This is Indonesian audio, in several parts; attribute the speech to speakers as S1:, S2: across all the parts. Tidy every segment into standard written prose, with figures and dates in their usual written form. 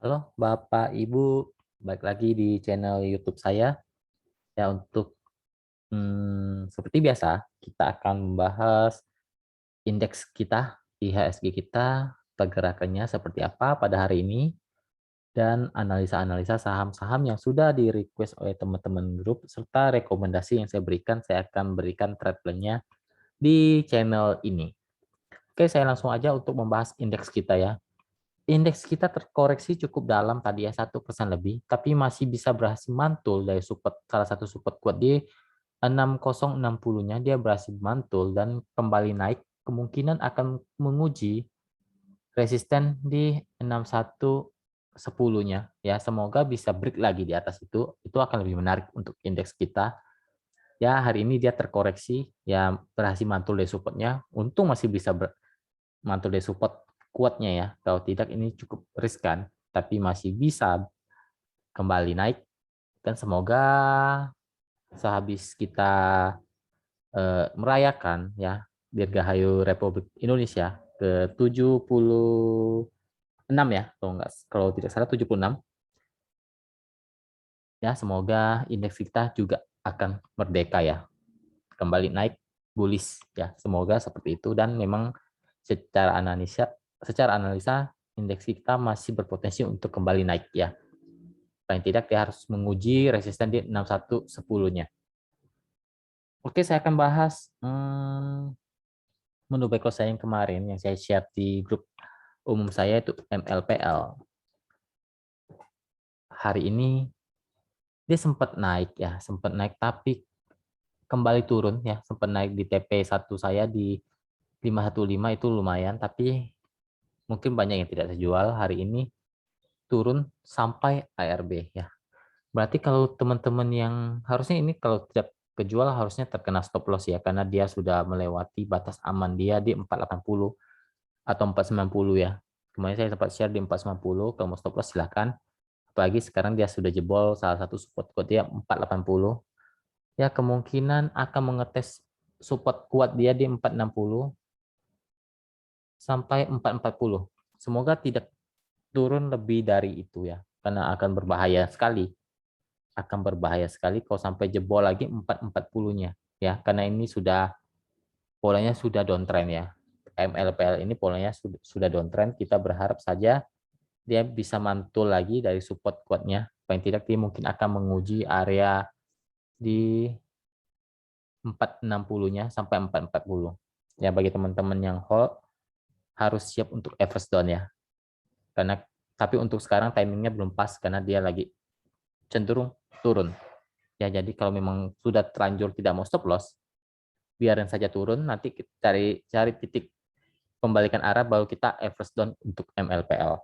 S1: Halo Bapak Ibu, balik lagi di channel YouTube saya. Ya untuk seperti biasa kita akan membahas indeks kita, IHSG kita, pergerakannya seperti apa pada hari ini, dan analisa-analisa saham-saham yang sudah di-request oleh teman-teman grup, serta rekomendasi yang saya akan berikan trade plan-nya di channel ini. Oke, saya langsung aja untuk membahas indeks kita ya. Indeks kita terkoreksi cukup dalam tadi ya 1% lebih, tapi masih bisa berhasil mantul dari support salah satu support kuat di 6060-nya dia berhasil mantul dan kembali naik, kemungkinan akan menguji resisten di 6110-nya ya. Semoga bisa break lagi di atas itu akan lebih menarik untuk indeks kita. Ya, hari ini dia terkoreksi ya berhasil mantul dari supportnya. Untung masih bisa mantul dari support kuatnya ya. Kalau tidak ini cukup riskan, tapi masih bisa kembali naik dan semoga sehabis kita merayakan ya Dirgahayu Republik Indonesia ke 76 ya, kalau tidak salah 76 ya, semoga indeks kita juga akan merdeka ya, kembali naik bullish ya, semoga seperti itu. Dan memang secara analisa indeks kita masih berpotensi untuk kembali naik ya. Paling tidak dia harus menguji resisten di 6110-nya. Oke, saya akan bahas menu backlog saya yang kemarin yang saya share di grup umum saya itu MLPL. Hari ini dia sempat naik ya, sempat naik tapi kembali turun ya, sempat naik di TP1 saya di 515 itu lumayan, tapi mungkin banyak yang tidak terjual. Hari ini turun sampai ARB ya. Berarti kalau teman-teman yang harusnya ini kalau tidak kejual harusnya terkena stop loss ya, karena dia sudah melewati batas aman dia di 480 atau 490 ya. Kemarin saya sempat share di 490, kalau mau stop loss silahkan. Apalagi sekarang dia sudah jebol salah satu support kuat dia 480. Ya kemungkinan akan mengetes support kuat dia di 460 sampai 440. Semoga tidak turun lebih dari itu ya, karena akan berbahaya sekali. Akan berbahaya sekali kalau sampai jebol lagi 440-nya ya, karena ini polanya sudah downtrend ya. MLPL ini polanya sudah downtrend, kita berharap saja dia bisa mantul lagi dari support kuatnya. Paling tidak dia mungkin akan menguji area di 460-nya sampai 440. Ya bagi teman-teman yang hold harus siap untuk average down ya. Karena tapi untuk sekarang timingnya belum pas karena dia lagi cenderung turun. Ya jadi kalau memang sudah terlanjur tidak mau stop loss, biarin saja turun, nanti kita cari titik pembalikan arah baru kita average down untuk MLPL.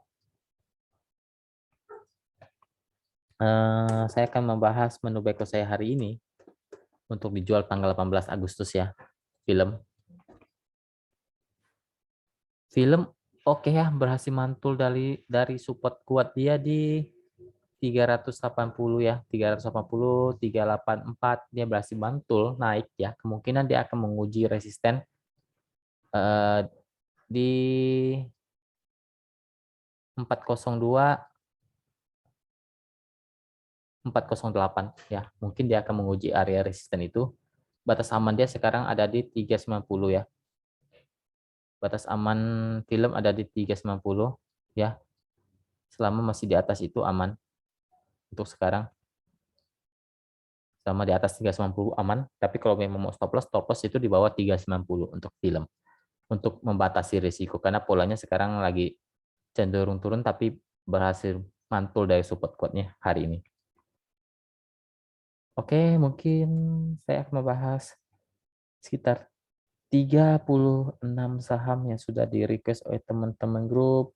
S1: Saya akan membahas menu backlog saya hari ini untuk dijual tanggal 18 Agustus ya. Film oke ya, berhasil mantul dari support kuat dia di 380 ya, 380, 384 dia berhasil mantul naik ya. Kemungkinan dia akan menguji resisten di 402, 408 ya. Mungkin dia akan menguji area resisten itu. Batas aman dia sekarang ada di 390 ya. Batas aman film ada di 390 ya. Selama masih di atas itu aman untuk sekarang. Selama di atas 390 aman, tapi kalau memang mau stop loss itu di bawah 390 untuk film. Untuk membatasi risiko karena polanya sekarang lagi cenderung turun tapi berhasil mantul dari support kuatnya hari ini. Oke, mungkin saya akan membahas sekitar 36 saham yang sudah di request oleh teman-teman grup.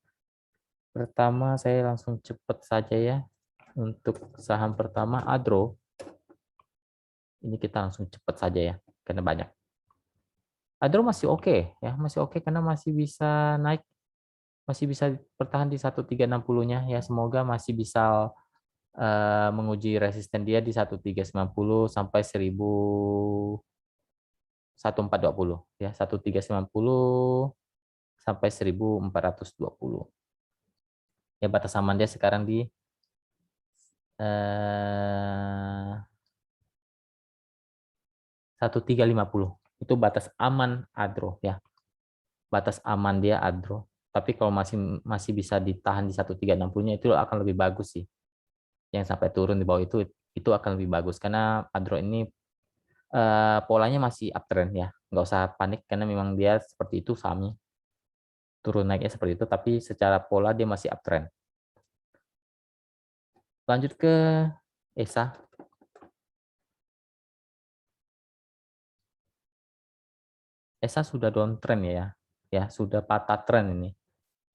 S1: Pertama saya langsung cepat saja ya. Untuk saham pertama Adro. Ini kita langsung cepat saja ya karena banyak. Adro masih oke ya, masih oke karena masih bisa naik, masih bisa bertahan di 1360-nya ya. Semoga masih bisa menguji resisten dia di 1390 sampai 1420 ya, 1390 sampai 1420. Ya, batas aman dia sekarang di 1350. Itu batas aman Adro ya. Batas aman dia Adro. Tapi kalau masih masih bisa ditahan di 1360-nya itu akan lebih bagus sih. Yang sampai turun di bawah itu akan lebih bagus karena Adro ini polanya masih uptrend ya. Nggak usah panik karena memang dia seperti itu sahamnya. Turun naiknya seperti itu, tapi secara pola dia masih uptrend. Lanjut ke ESA. ESA sudah downtrend ya. Ya, sudah patah tren ini.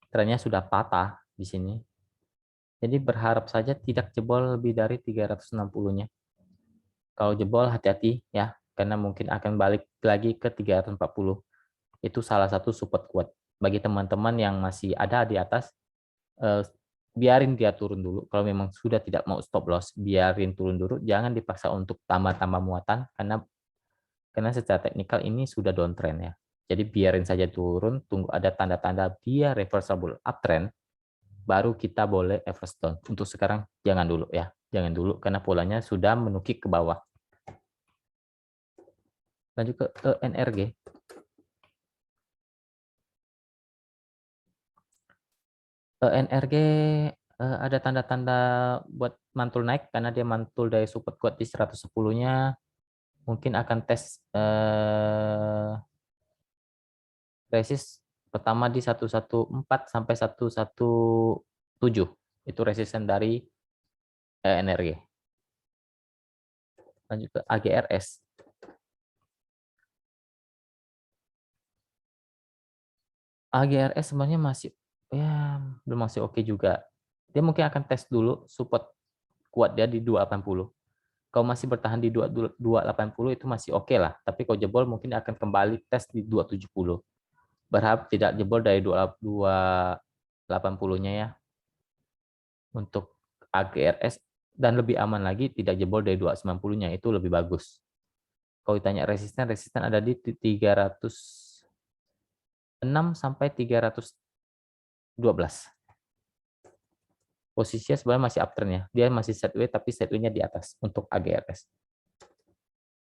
S1: Trennya sudah patah di sini. Jadi berharap saja tidak jebol lebih dari 360-nya. Kalau jebol hati-hati ya, karena mungkin akan balik lagi ke 340. Itu salah satu support kuat. Bagi teman-teman yang masih ada di atas, biarin dia turun dulu. Kalau memang sudah tidak mau stop loss, biarin turun dulu. Jangan dipaksa untuk tambah-tambah muatan karena secara teknikal ini sudah downtrend ya. Jadi biarin saja turun, tunggu ada tanda-tanda dia reversible uptrend, baru kita boleh average down. Untuk sekarang jangan dulu ya, jangan dulu karena polanya sudah menukik ke bawah. Lanjut ke NRG. NRG ada tanda-tanda buat mantul naik karena dia mantul dari support kuat di 110-nya. Mungkin akan tes resist pertama di 114 sampai 117. Itu resisten dari NRG. Lanjut ke AGRS. AGRS sebenarnya masih ya belum masih oke juga. Dia mungkin akan tes dulu support kuat dia di 280. Kalau masih bertahan di 280 itu masih oke lah. Tapi kalau jebol mungkin akan kembali tes di 270. Berharap tidak jebol dari 280-nya ya. Untuk AGRS dan lebih aman lagi tidak jebol dari 290-nya itu lebih bagus. Kalau ditanya resisten ada di 306 sampai 312. Posisinya sebenarnya masih uptrend ya. Dia masih sideways tapi sideways-nya di atas untuk AGRS.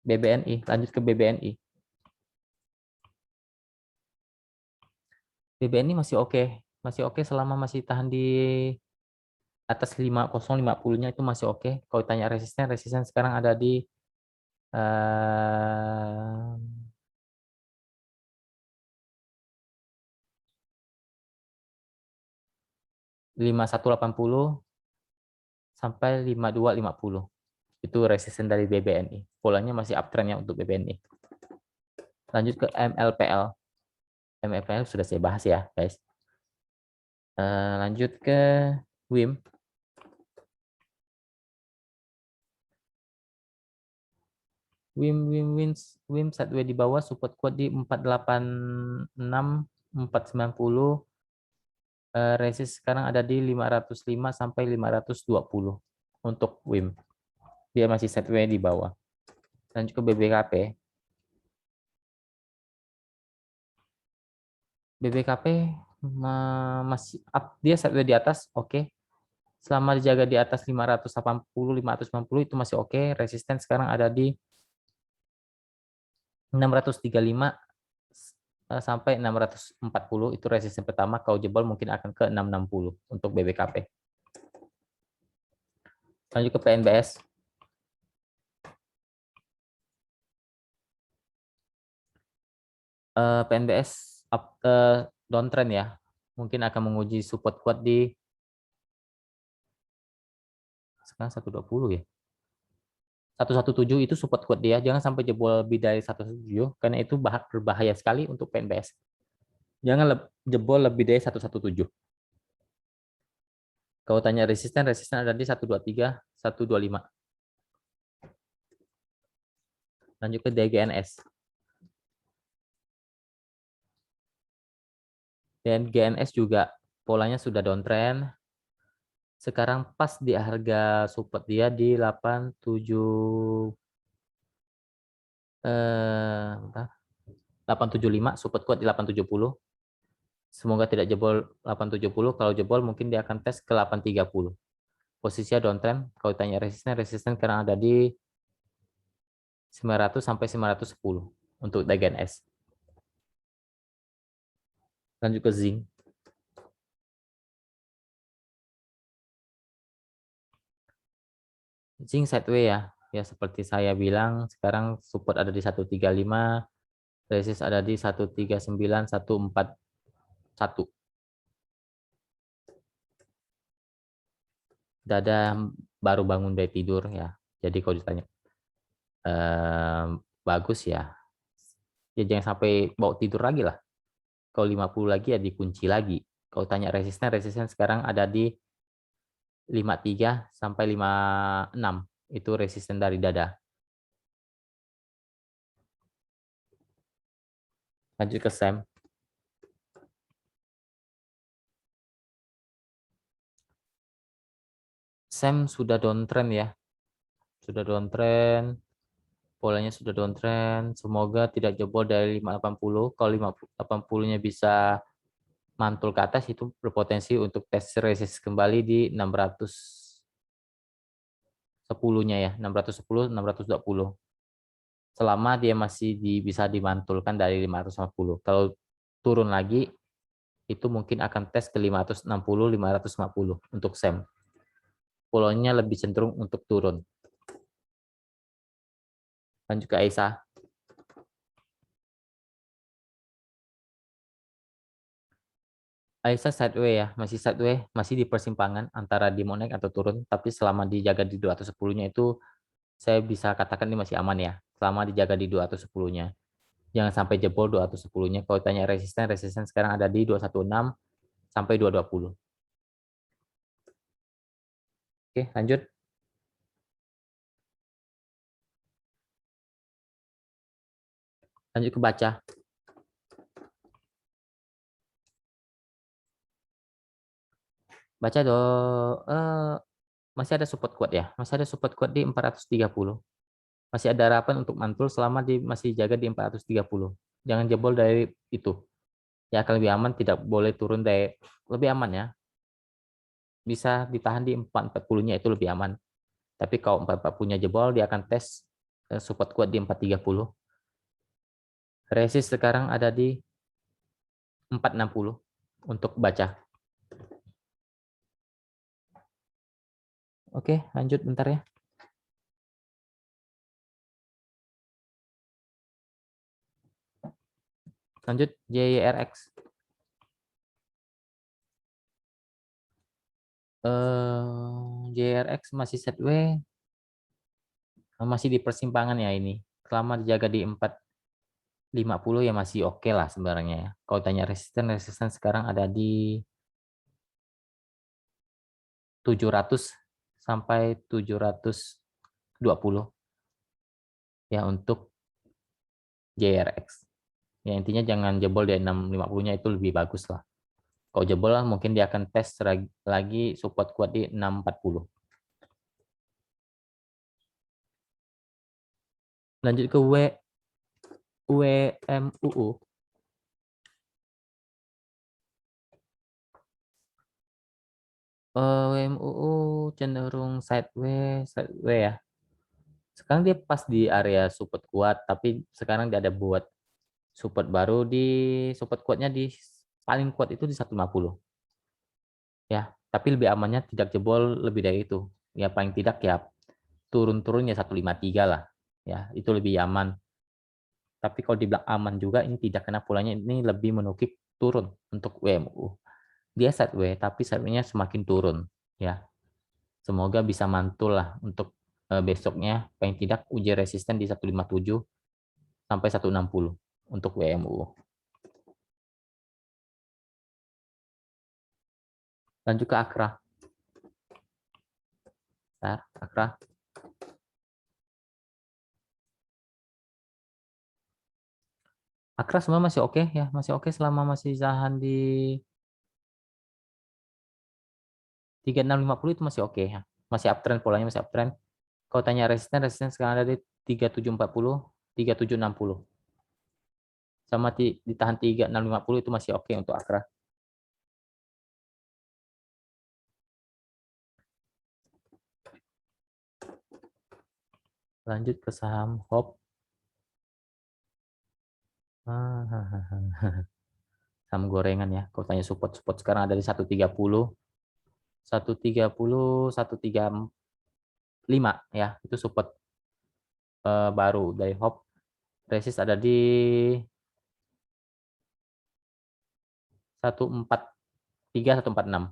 S1: BBNI, lanjut ke BBNI. BBNI masih oke selama masih tahan di atas 5050-nya itu masih oke. Kalau tanya resisten sekarang ada di 5180 sampai 5250. Itu resisten dari BBNI. Polanya masih uptrendnya untuk BBNI. Lanjut ke MLPL. MLPL sudah saya bahas ya, guys. Lanjut ke WIM. WIM sideways di bawah, support kuat di 486, 490. Resist sekarang ada di 505 sampai 520 untuk WIM. Dia masih sideways di bawah. Lanjut ke BBKP. BBKP masih up, dia sideways di atas, oke. Selama dijaga di atas 580, 590 itu masih oke. Resisten sekarang ada di 635 sampai 640 itu resisten pertama. Kalau jebol mungkin akan ke 660 untuk BBKP. Lanjut ke PNBS. PNBS up downtrend ya. Mungkin akan menguji support kuat di sekarang 120 ya. 117 itu support kuat dia. Jangan sampai jebol lebih dari 117 karena itu berbahaya sekali untuk PNBS. Jangan jebol lebih dari 117. Kalau tanya resisten ada di 123, 125. Lanjut ke DGNS. Dan GNS juga polanya sudah downtrend. Sekarang pas di harga support dia di 875, support kuat di 870. Semoga tidak jebol 870. Kalau jebol mungkin dia akan tes ke 830. Posisinya downtrend. Kalau tanya resisten sekarang ada di 900 sampai 910 untuk bagian S. Lanjut ke zinc. Zinc sideway ya. Ya seperti saya bilang, sekarang support ada di 135, resist ada di 139, 141. Dada baru bangun dari tidur ya. Jadi kalau ditanya bagus ya. Ya jangan sampai bawa tidur lagi lah. Kalau 50 lagi ya dikunci lagi. Kalau tanya resisten sekarang ada di 53 sampai 56. Itu resisten dari dada. Lanjut ke SEM. SEM sudah downtrend ya. Sudah downtrend. Polanya sudah downtrend. Semoga tidak jebol dari 580. Kalau 580-nya bisa mantul ke atas, itu berpotensi untuk tes resist kembali di 610-nya ya. 610, 620. Selama dia masih bisa dimantulkan dari 550. Kalau turun lagi, itu mungkin akan tes ke 560, 550 untuk SEM. Polanya lebih cenderung untuk turun. Lanjut ke Aisyah. Aisyah sideway ya, masih sideway, masih di persimpangan antara di mau naik atau turun, tapi selama dijaga di 210-nya itu saya bisa katakan ini masih aman ya, selama dijaga di 210-nya. Jangan sampai jebol 210-nya. Kalau tanya resisten sekarang ada di 216 sampai 220. Oke, lanjut. Lanjut ke baca. Baca masih ada support kuat ya. Masih ada support kuat di 430. Masih ada harapan untuk mantul selama masih jaga di 430. Jangan jebol dari itu. Ya akan lebih aman, tidak boleh turun dari lebih aman ya. Bisa ditahan di 440-nya itu lebih aman. Tapi kalau 440-nya jebol, dia akan tes support kuat di 430. Resist sekarang ada di 460 untuk baca. Oke, lanjut bentar ya. Lanjut JYRX. JRX masih sideways, masih di persimpangan ya ini. Selama dijaga di 450 ya masih oke lah sebenarnya ya. Kalau tanya resisten sekarang ada di 700 sampai 720 ya untuk JRX. Ya intinya jangan jebol di 650-nya, itu lebih bagus lah. Kalau jebol lah mungkin dia akan tes lagi support kuat di 640. Lanjut ke WMUU. WMUU cenderung sideways ya. Sekarang dia pas di area support kuat, tapi sekarang dia ada buat support baru di support kuatnya di paling kuat itu di 150. Ya, tapi lebih amannya tidak jebol lebih dari itu. Ya paling tidak ya turun-turun ya 153 lah. Ya, itu lebih aman. Tapi kalau dibilang aman juga ini tidak, karena polanya ini lebih menukik turun untuk WMU. Dia sideways tapi sideways-nya semakin turun ya. Semoga bisa mantul lah untuk besoknya, paling tidak uji resisten di 157 sampai 160 untuk WMU. Lanjut ke Akra. Akra. Akra semua masih oke ya, masih oke selama masih tahan di 3650 itu masih oke ya. Masih uptrend, polanya masih uptrend. Kalau tanya resisten sekarang ada di 3740, 3760. Sama ditahan 3650 itu masih oke untuk Akra. Lanjut ke saham HOP. Saham gorengan ya. Kalau tanya support sekarang ada di 130, 130, 135 ya. Itu support baru dari HOP. Resist ada di 143, 146.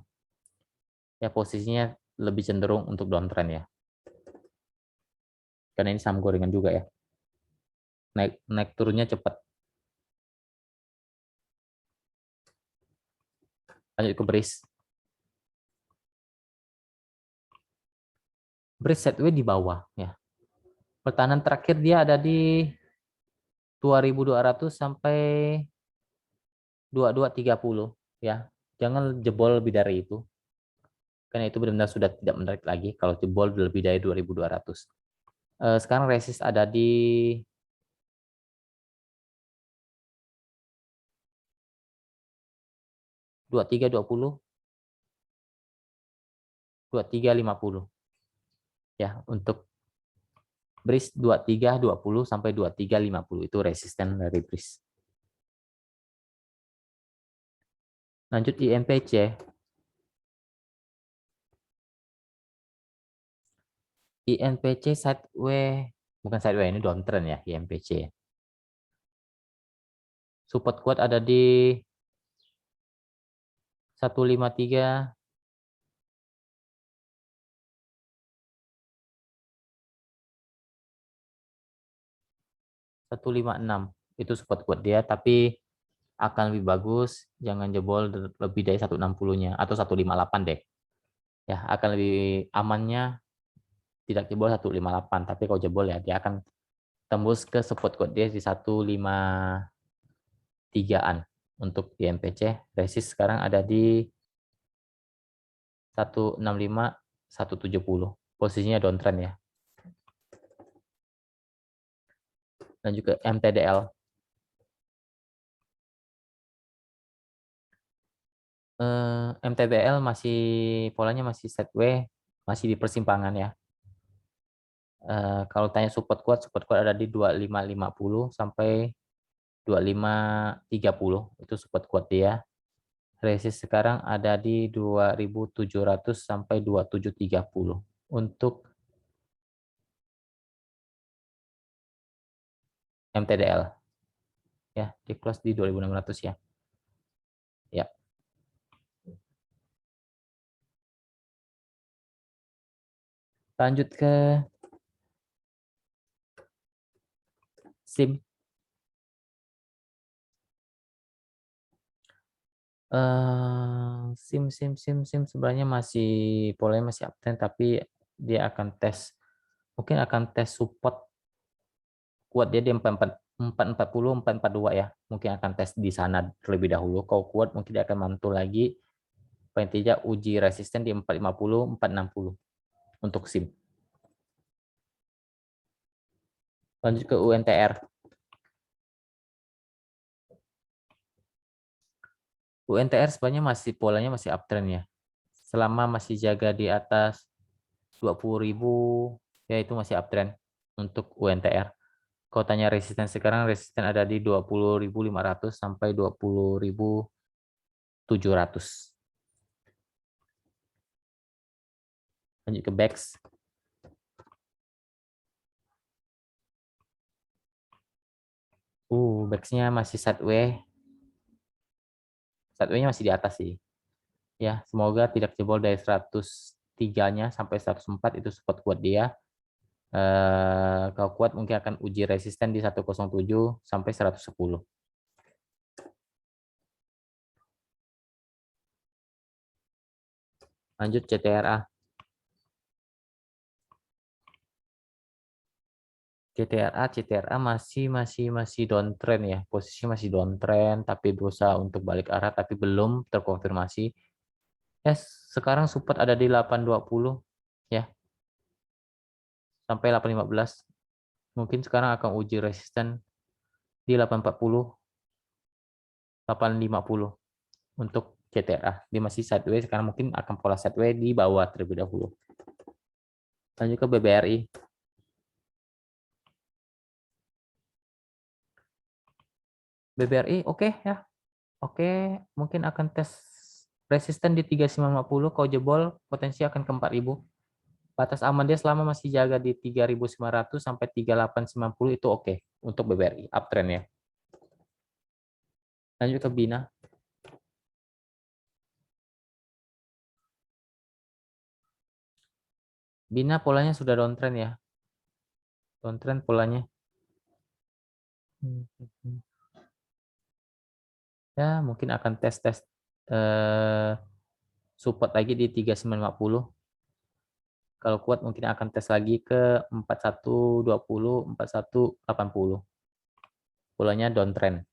S1: Ya posisinya lebih cenderung untuk downtrend ya. Karena ini saham gorengan juga ya. Naik naik turunnya cepat. Lanjut ke BRIS. BRIS sideways di bawah ya. Pertahanan terakhir dia ada di 2.200 sampai 2230 ya. Jangan jebol lebih dari itu. Karena itu benar-benar sudah tidak menarik lagi kalau jebol lebih dari 2.200. Sekarang resist ada di 2320, 2350 ya. Untuk BRIS 2320 sampai 2350 itu resisten dari BRIS. Lanjut INPC. INPC sideways, bukan sideways, ini downtrend ya INPC. Support kuat ada di 153, 156. Itu support kuat dia, tapi akan lebih bagus jangan jebol lebih dari 160-nya atau 158 deh. Ya, akan lebih amannya tidak jebol 158, tapi kalau jebol ya dia akan tembus ke support kuat dia di 153-an. Untuk di MPC, resist sekarang ada di 165, 170. Posisinya downtrend ya. Dan juga MTDL. MTDL masih polanya masih sideways, masih di persimpangan ya. Kalau tanya support kuat ada di 2550 sampai 2530. Itu support kuat dia. Resist sekarang ada di 2700 sampai 2730. Untuk MTDL ya, di close di 2600 ya. Ya. Lanjut ke SIM. SIM sebenarnya masih polanya masih uptrend, tapi dia akan tes, mungkin akan tes support kuat dia di 440, 442 ya. Mungkin akan tes di sana terlebih dahulu. Kalau kuat mungkin dia akan mantul lagi. Paling tidak uji resisten di 450, 460 untuk SIM. Lanjut ke UNTR. UNTR sebenarnya masih polanya masih uptrend ya. Selama masih jaga di atas 20.000 ya itu masih uptrend untuk UNTR. Kalau tanya resisten sekarang, resisten ada di 20.500 sampai 20.700. Lanjut ke BEX. BEX-nya masih sideways. Sideways-nya masih di atas sih. Ya, semoga tidak jebol dari 103-nya sampai 104 itu support kuat dia. Kalau kuat mungkin akan uji resisten di 107 sampai 110. Lanjut CTRA. CTRA masih downtrend ya. Posisi masih downtrend tapi berusaha untuk balik arah tapi belum terkonfirmasi. Ya, sekarang support ada di 820 ya. Sampai 815. Mungkin sekarang akan uji resisten di 840, 850 untuk CTRA. Dia masih sideways, sekarang mungkin akan pola sideways di bawah terlebih dahulu. Lanjut ke BBRI. BBRI oke ya. Oke, mungkin akan tes resisten di 3950, kalau jebol potensi akan ke 4000. Batas aman dia selama masih jaga di 3900 sampai 3890 itu oke untuk BBRI uptrend ya. Lanjut ke Bina. Bina polanya sudah downtrend ya. Downtrend polanya. Ya, mungkin akan tes-tes support lagi di 3950. Kalau kuat mungkin akan tes lagi ke 4120, 4180. Polanya downtrend.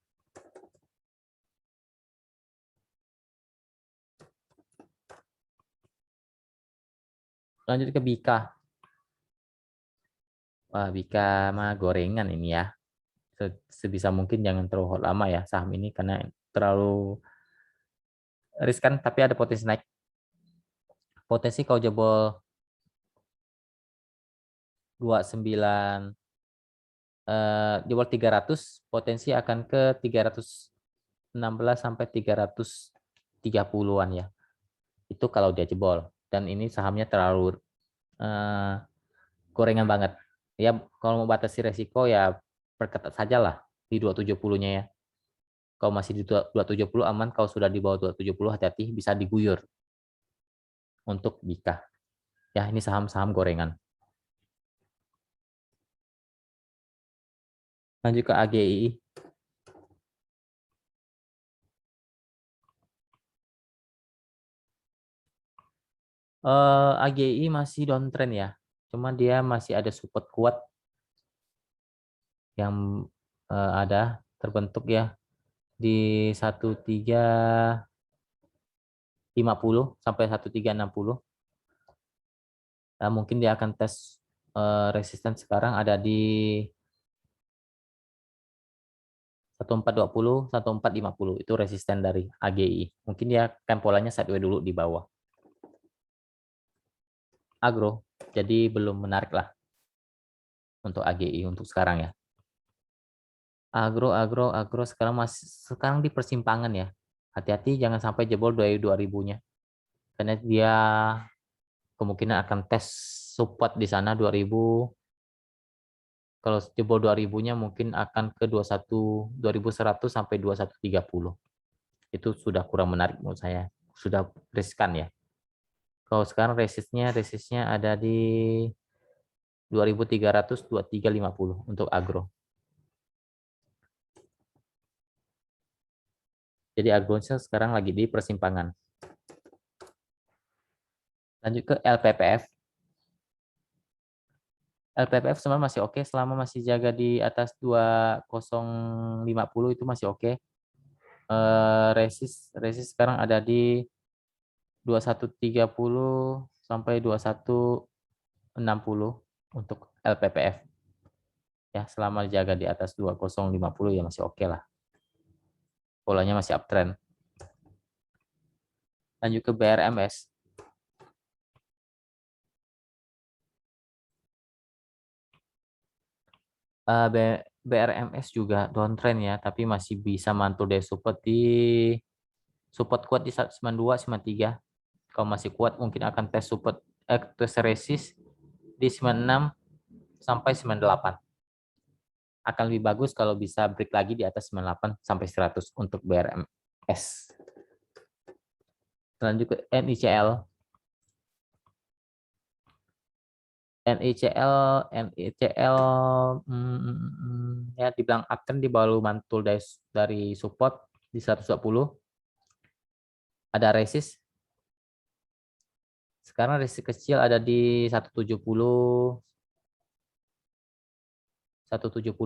S1: Lanjut ke Bika. Wah, Bika mah gorengan ini ya. Sebisa mungkin jangan terlalu hold lama ya saham ini karena terlalu riskan tapi ada potensi naik. Potensi kalau jebol 29 jebol 300 potensi akan ke 316 sampai 330-an ya. Itu kalau dia jebol dan ini sahamnya terlalu gorengan banget. Ya kalau mau batasi resiko ya perketat saja lah di 270-nya ya. Kalau masih di 270 aman, kalau sudah di bawah 270 hati-hati bisa diguyur untuk Bika. Ya, ini saham-saham gorengan. Lanjut ke AGI. AGI masih downtrend ya. Cuma dia masih ada support kuat yang ada terbentuk ya di 1350 sampai 1360. Nah, mungkin dia akan tes resisten sekarang ada di 1420, 1450 itu resisten dari AGI. Mungkin dia akan polanya sideways dulu di bawah. Agro, jadi belum menarik lah untuk AGI untuk sekarang ya. Agro sekarang di persimpangan ya. Hati-hati jangan sampai jebol 2000-nya. Karena dia kemungkinan akan tes support di sana 2000. Kalau jebol 2000-nya mungkin akan ke 2100 sampai 2130. Itu sudah kurang menarik menurut saya. Sudah riskan ya. Kalau sekarang resistnya ada di 2300, 2350 untuk agro. Jadi agronya sekarang lagi di persimpangan. Lanjut ke LPPF. LPPF sebenarnya masih oke selama masih jaga di atas 2050 itu masih oke. Resist sekarang ada di 2130 sampai 2160 untuk LPPF. Ya, selama jaga di atas 2050 ya masih oke lah. Polanya masih uptrend. Lanjut ke BRMS. BRMS juga downtrend ya, tapi masih bisa mantul dari support kuat di 92, 93. Kalau masih kuat mungkin akan tes resist di 96 sampai 98. Akan lebih bagus kalau bisa break lagi di atas 98 sampai 100 untuk BRMS. Lanjut ke NICL. NICL ya dibilang uptrend di bawah mantul dari support di 120. Ada resist. Sekarang resist kecil ada di 170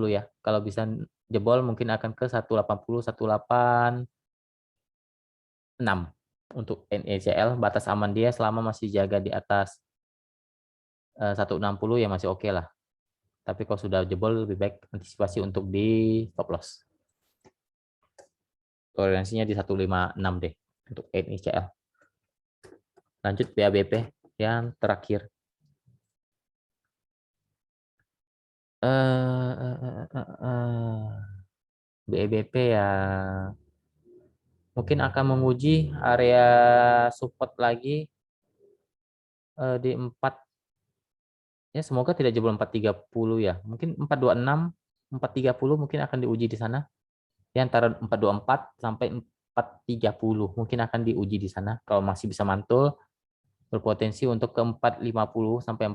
S1: ya. Kalau bisa jebol mungkin akan ke 180 186 untuk NICL. Batas aman dia selama masih jaga di atas 160 ya masih oke lah. Tapi kalau sudah jebol lebih baik antisipasi untuk di stop loss. Toleransinya di 156 deh untuk NICL. Lanjut BABP yang terakhir. BEBP ya mungkin akan menguji area support lagi di 4, ya semoga tidak jebol 430 ya. Mungkin 426, 430 mungkin akan diuji di sana. Ya antara 424 sampai 430 mungkin akan diuji di sana. Kalau masih bisa mantul, berpotensi untuk ke 450 sampai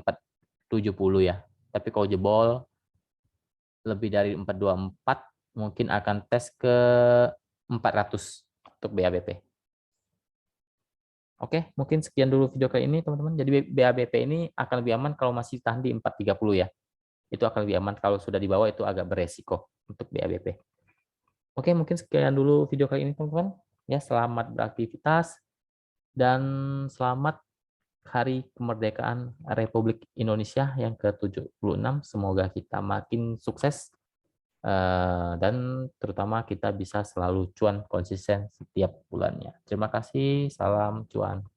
S1: 470 ya. Tapi kalau jebol lebih dari 424 mungkin akan tes ke 400 untuk BABP. Oke, mungkin sekian dulu video kali ini teman-teman. Jadi BABP ini akan lebih aman kalau masih tahan di 430 ya. Itu akan lebih aman, kalau sudah di bawah itu agak beresiko untuk BABP. Oke, mungkin sekian dulu video kali ini teman-teman. Ya, selamat beraktivitas dan selamat Hari Kemerdekaan Republik Indonesia yang ke-76. Semoga kita makin sukses dan terutama kita bisa selalu cuan konsisten setiap bulannya. Terima kasih, salam cuan.